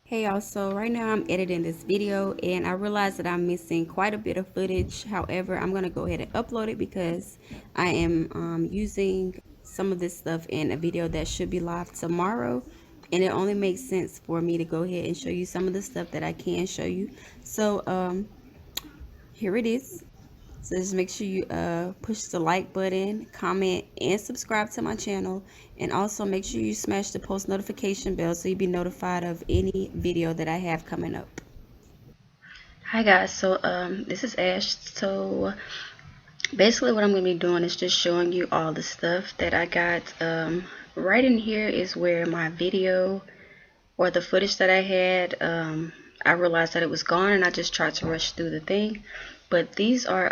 Hey y'all, so right now I'm editing this video and I realized that I'm missing quite a bit of footage. However, I'm going to go ahead and upload it because I am using some of this stuff in a video that should be live tomorrow, and it only makes sense for me to go ahead and show you some of the stuff that I can show you. So here it is. So just make sure you push the like button, comment, and subscribe to my channel. And also make sure you smash the post notification bell so you'll be notified of any video that I have coming up. Hi guys, so this is Ash. So basically what I'm going to be doing is just showing you all the stuff that I got. Right in here is where my video or the footage that I had, I realized that it was gone and I just tried to rush through the thing. But these are,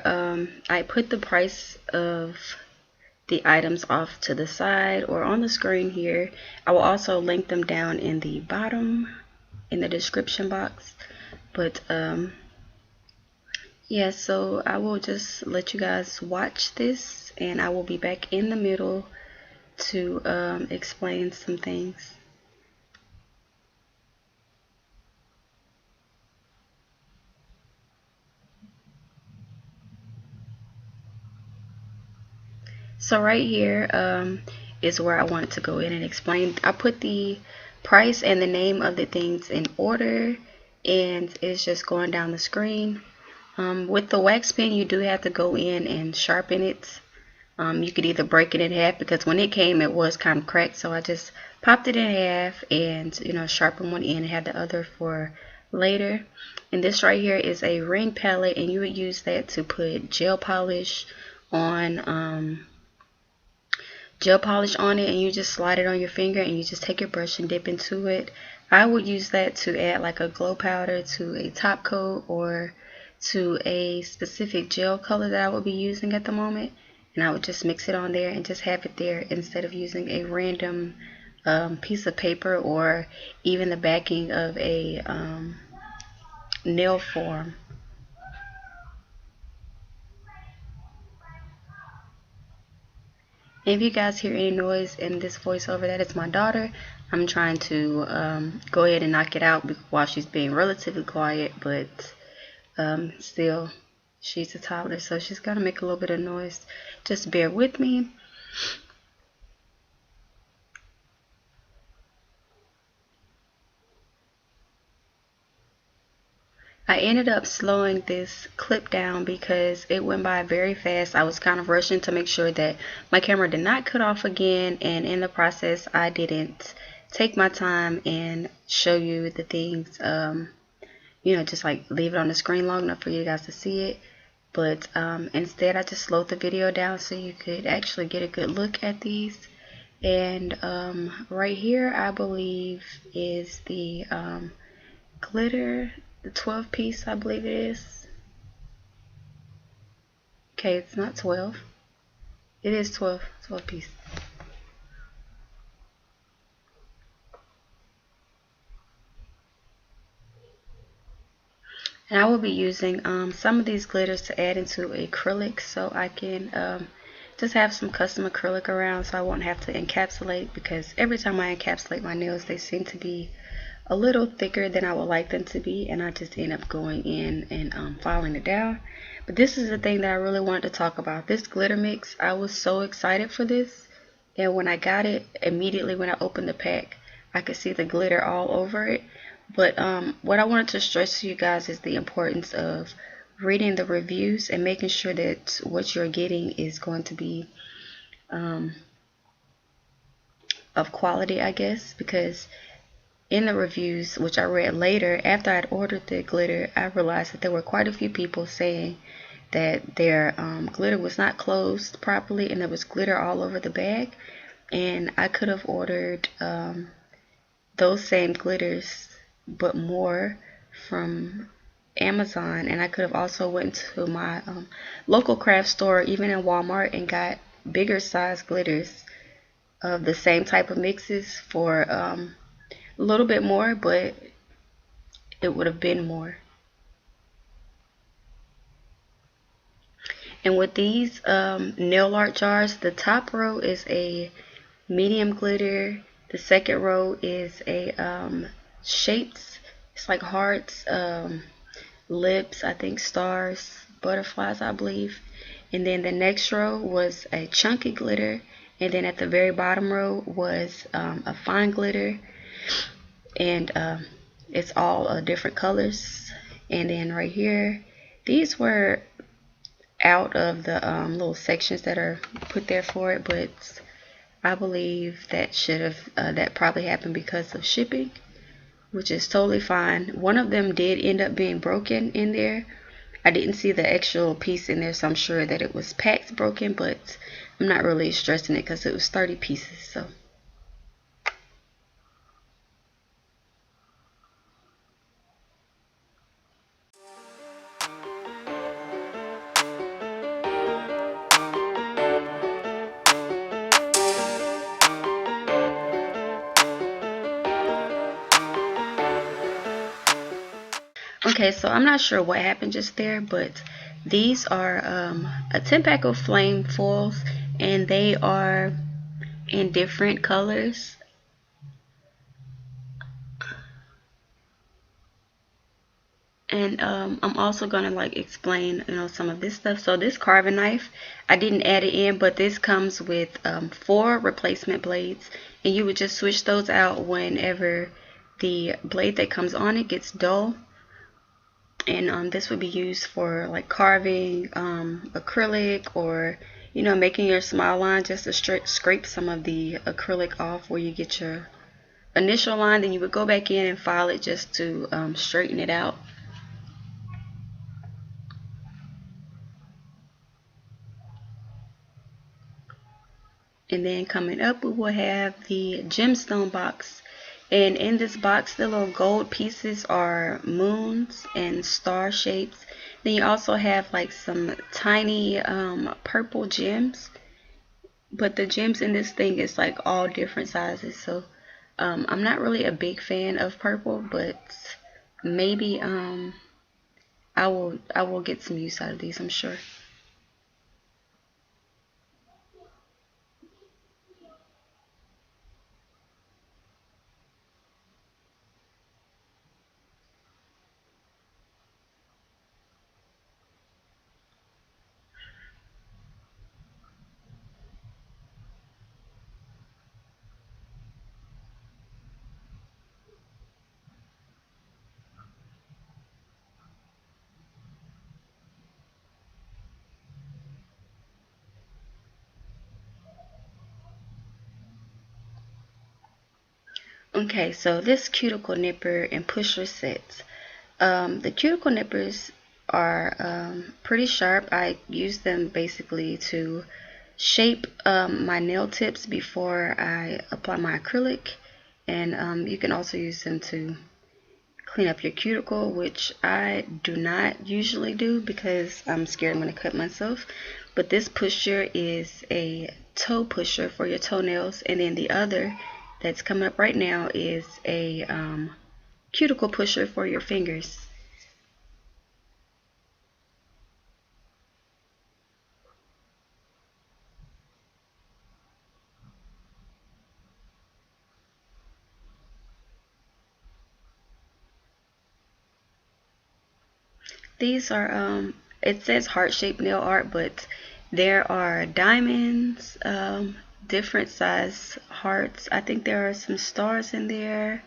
I put the price of the items off to the side or on the screen here. I will also link them down in the bottom in the description box. But yeah, so I will just let you guys watch this and I will be back in the middle to explain some things. So right here is where I wanted to go in and explain. I put the price and the name of the things in order, and it's just going down the screen. With the wax pen, you do have to go in and sharpen it. You could either break it in half, because when it came, it was kind of cracked. So I just popped it in half and, you know, sharpen one end and had the other for later. And this right here is a ring palette, and you would use that to put gel polish on. Gel polish on it, and you just slide it on your finger and you just take your brush and dip into it. I would use that to add like a glow powder to a top coat or to a specific gel color that I would be using at the moment, and I would just mix it on there and just have it there instead of using a random piece of paper or even the backing of a nail form. If you guys hear any noise in this voiceover, that is my daughter. I'm trying to go ahead and knock it out while she's being relatively quiet, but still, she's a toddler, so she's going to make a little bit of noise. Just bear with me. I ended up slowing this clip down because it went by very fast. I was kind of rushing to make sure that my camera did not cut off again, and in the process I didn't take my time and show you the things, you know, just like leave it on the screen long enough for you guys to see it. But instead I just slowed the video down so you could actually get a good look at these. And right here I believe is the glitter, the 12 piece, I believe it is. Okay, it's not 12. It is 12 piece. And I will be using some of these glitters to add into acrylic, so I can just have some custom acrylic around so I won't have to encapsulate, because every time I encapsulate my nails they seem to be a little thicker than I would like them to be, and I just end up going in and filing it down. But this is the thing that I really wanted to talk about. This glitter mix, I was so excited for this, and when I got it, immediately when I opened the pack, I could see the glitter all over it. But what I wanted to stress to you guys is the importance of reading the reviews and making sure that what you're getting is going to be of quality, I guess, because in the reviews, which I read later after I'd ordered the glitter, I realized that there were quite a few people saying that their glitter was not closed properly and there was glitter all over the bag. And I could have ordered those same glitters but more from Amazon, and I could have also went to my local craft store, even in Walmart, and got bigger size glitters of the same type of mixes for a little bit more, but it would have been more. And with these nail art jars, the top row is a medium glitter. The second row is a shapes. It's like hearts, lips, I think stars, butterflies, I believe. And then the next row was a chunky glitter. And then at the very bottom row was a fine glitter. And it's all different colors. And then right here, these were out of the little sections that are put there for it, but I believe that that probably happened because of shipping, which is totally fine. One of them did end up being broken in there. I didn't see the actual piece in there, so I'm sure that it was packed broken, but I'm not really stressing it because it was 30 pieces. So okay, so I'm not sure what happened just there, but these are a 10 pack of flame foils, and they are in different colors. And I'm also gonna like explain, some of this stuff. So this carving knife, I didn't add it in, but this comes with 4 replacement blades, and you would just switch those out whenever the blade that comes on it gets dull. And this would be used for like carving acrylic, or making your smile line, just to scrape some of the acrylic off where you get your initial line. Then you would go back in and file it just to straighten it out. And then coming up, we will have the gemstone box. And in this box, the little gold pieces are moons and star shapes. Then you also have like some tiny purple gems. But the gems in this thing is like all different sizes. So I'm not really a big fan of purple, but maybe I will get some use out of these, I'm sure. Okay, so this cuticle nipper and pusher sets. The cuticle nippers are pretty sharp. I use them basically to shape my nail tips before I apply my acrylic. And you can also use them to clean up your cuticle, which I do not usually do because I'm scared I'm going to cut myself. But this pusher is a toe pusher for your toenails, and then the other that's coming up right now is a cuticle pusher for your fingers. These are it says heart-shaped nail art, but there are diamonds, different size hearts. I think there are some stars in there.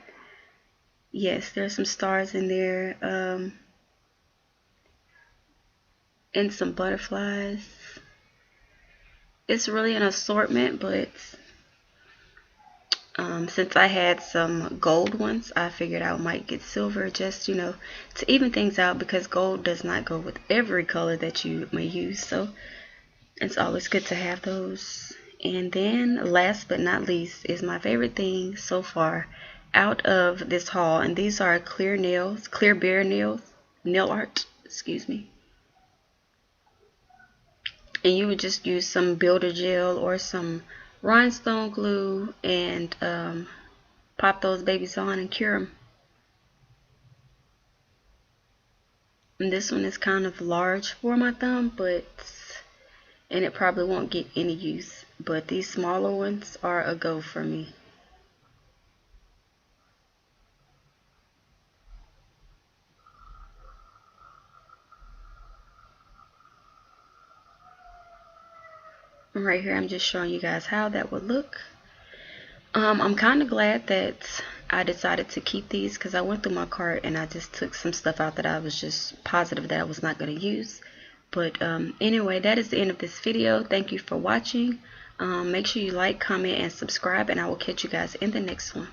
Yes, there's some stars in there, and some butterflies. It's really an assortment, but since I had some gold ones, I figured I might get silver just, to even things out, because gold does not go with every color that you may use. So it's always good to have those. And then last but not least is my favorite thing so far out of this haul. And these are clear nails, clear bear nails, nail art, excuse me. And you would just use some builder gel or some rhinestone glue and pop those babies on and cure them. And this one is kind of large for my thumb, and it probably won't get any use. but these smaller ones are a go for me. And right here, I'm just showing you guys how that would look. I'm kind of glad that I decided to keep these because I went through my cart and I just took some stuff out that I was just positive that I was not going to use. But anyway, that is the end of this video. Thank you for watching. Make sure you like, comment, and subscribe, and I will catch you guys in the next one.